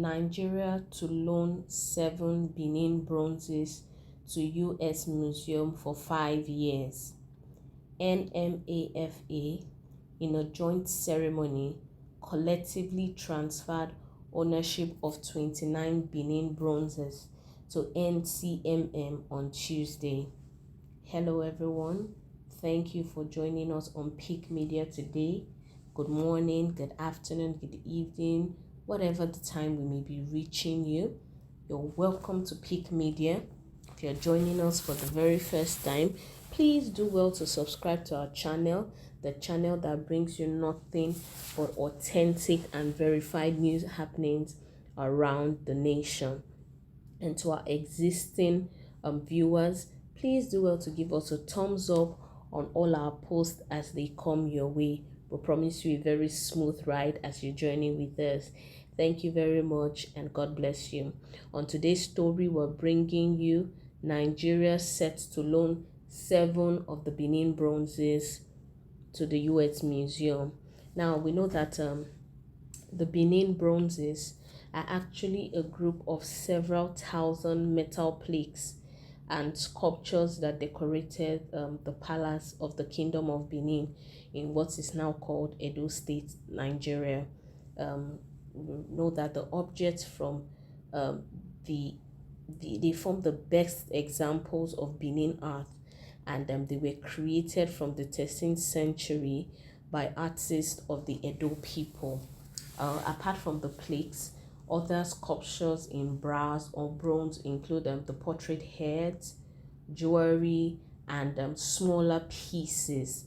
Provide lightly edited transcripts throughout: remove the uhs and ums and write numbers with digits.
Nigeria to loan 7 Benin bronzes to U.S. Museum for 5 years. NMAFA, in a joint ceremony, collectively transferred ownership of 29 Benin bronzes to NCMM on Tuesday. Hello everyone, thank you for joining us on Peak Media today. Good morning, good afternoon, good evening, whatever the time we may be reaching you. You're welcome to Peak Media. If you're joining us for the very first time, please do well to subscribe to our channel, the channel that brings you nothing but authentic and verified news happenings around the nation. And to our existing viewers, please do well to give us a thumbs up on all our posts as they come your way. We promise you a very smooth ride as you're joining with us. Thank you very much and God bless you. On today's story, we're bringing you Nigeria set to loan 7 of the Benin bronzes to the U.S. Museum. Now, we know that the Benin bronzes are actually a group of several thousand metal plaques and sculptures that decorated the palace of the Kingdom of Benin in what is now called Edo State, Nigeria. We know that the objects from they form the best examples of Benin art, and they were created from the 13th century by artists of the Edo people. Apart from the plaques, other sculptures in brass or bronze include the portrait heads, jewelry, and smaller pieces.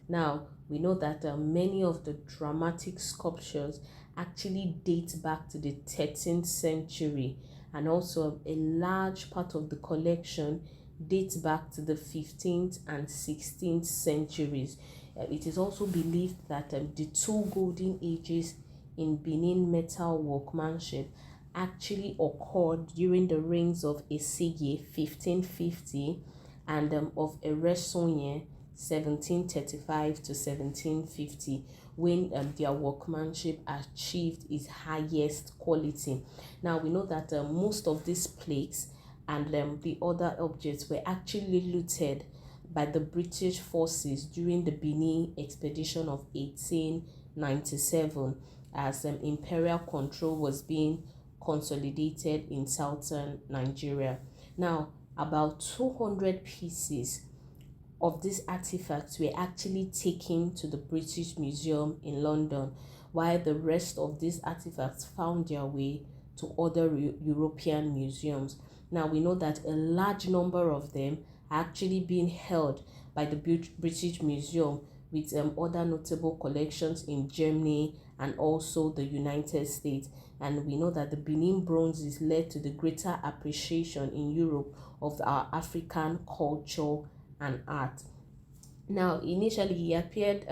Now, we know that many of the dramatic sculptures actually date back to the 13th century, and also a large part of the collection dates back to the 15th and 16th centuries. It is also believed that the two golden ages in Benin metal workmanship actually occurred during the reigns of Esige 1550 and of Eresonye 1735 to 1750, when their workmanship achieved its highest quality. Now, we know that most of these plaques and the other objects were actually looted by the British forces during the Benin expedition of 1897, as imperial control was being consolidated in southern Nigeria. Now, about 200 pieces of these artifacts were actually taken to the British Museum in London, while the rest of these artifacts found their way to other European museums. Now, we know that a large number of them are actually being held by the British Museum, with other notable collections in Germany and also the United States. And we know that the Benin bronzes led to the greater appreciation in Europe of our African culture and art. Now, initially, he appeared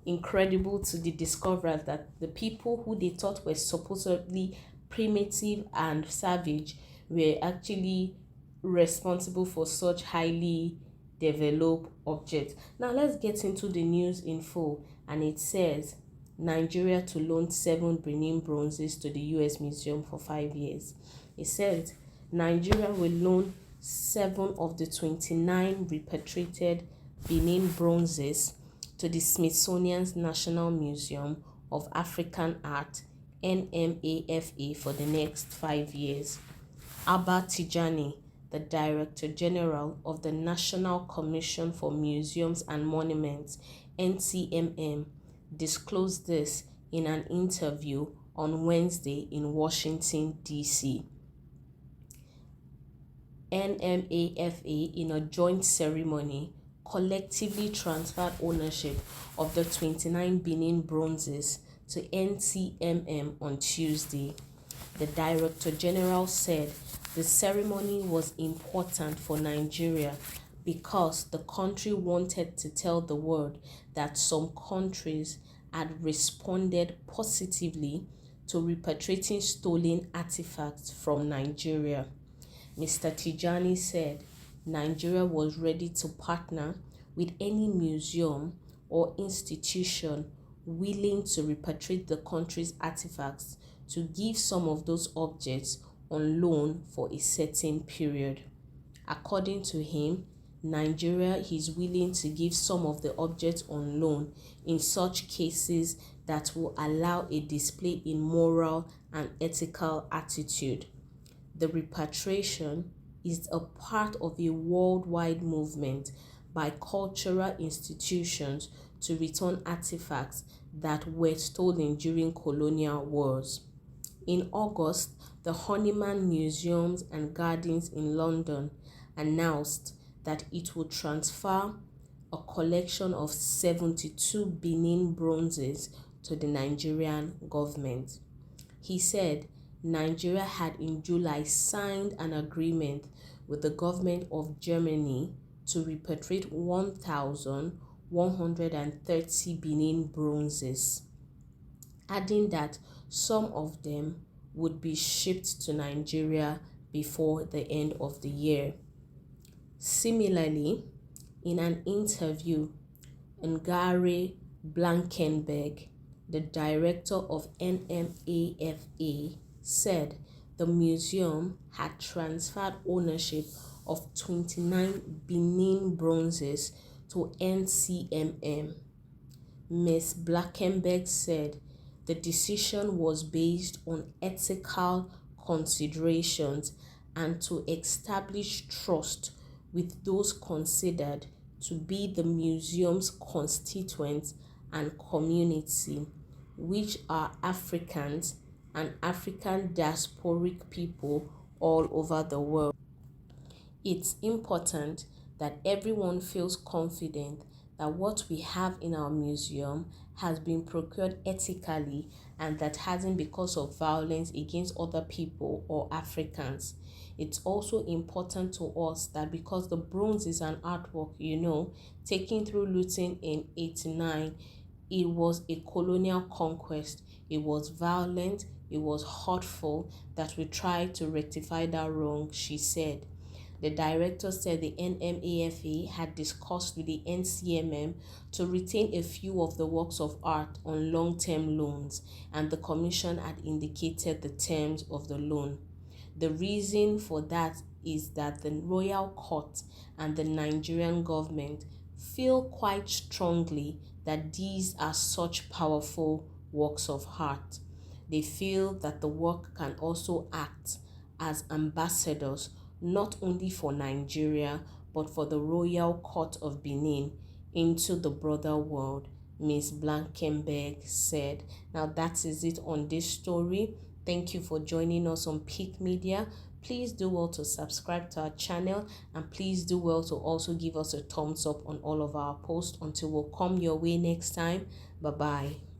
incredible to the discoverers that the people who they thought were supposedly primitive and savage were actually responsible for such highly developed objects. Now, let's get into the news in full. And it says, Nigeria to loan 7 Benin bronzes to the U.S. Museum for 5 years. It said Nigeria will loan 7 of the 29 repatriated Benin bronzes to the Smithsonian's National Museum of African Art, NMAFA, for the next 5 years. Abba Tijani, the Director General of the National Commission for Museums and Monuments, NCMM, disclosed this in an interview on Wednesday in Washington, D.C. NMAFA, in a joint ceremony, collectively transferred ownership of the 29 Benin bronzes to NCMM on Tuesday. The Director General said the ceremony was important for Nigeria because the country wanted to tell the world that some countries had responded positively to repatriating stolen artifacts from Nigeria. Mr. Tijani said Nigeria was ready to partner with any museum or institution willing to repatriate the country's artifacts to give some of those objects on loan for a certain period. According to him, Nigeria is willing to give some of the objects on loan in such cases that will allow a display in moral and ethical attitude. The repatriation is a part of a worldwide movement by cultural institutions to return artifacts that were stolen during colonial wars. In August, the Honeyman Museums and Gardens in London announced that it would transfer a collection of 72 Benin bronzes to the Nigerian government. He said Nigeria had in July signed an agreement with the government of Germany to repatriate 1,130 Benin bronzes, adding that some of them would be shipped to Nigeria before the end of the year. Similarly, in an interview, Ngare Blankenberg, the director of NMAFA, said the museum had transferred ownership of 29 Benin bronzes to NCMM. Ms. Blankenberg said the decision was based on ethical considerations and to establish trust with those considered to be the museum's constituents and community, which are Africans and African diasporic people all over the world. It's important that everyone feels confident that what we have in our museum has been procured ethically and that hasn't because of violence against other people or Africans. It's also important to us that because the bronze is an artwork, taken through looting in 89, it was a colonial conquest. It was violent, it was hurtful, that we tried to rectify that wrong, she said. The director said the NMAFA had discussed with the NCMM to retain a few of the works of art on long-term loans, and the commission had indicated the terms of the loan. The reason for that is that the Royal Court and the Nigerian government feel quite strongly that these are such powerful works of art. They feel that the work can also act as ambassadors not only for Nigeria, but for the Royal Court of Benin into the broader world, Ms. Blankenberg said. Now that is it on this story. Thank you for joining us on Peak Media. Please do well to subscribe to our channel, and please do well to also give us a thumbs up on all of our posts. Until we'll come your way next time. Bye-bye.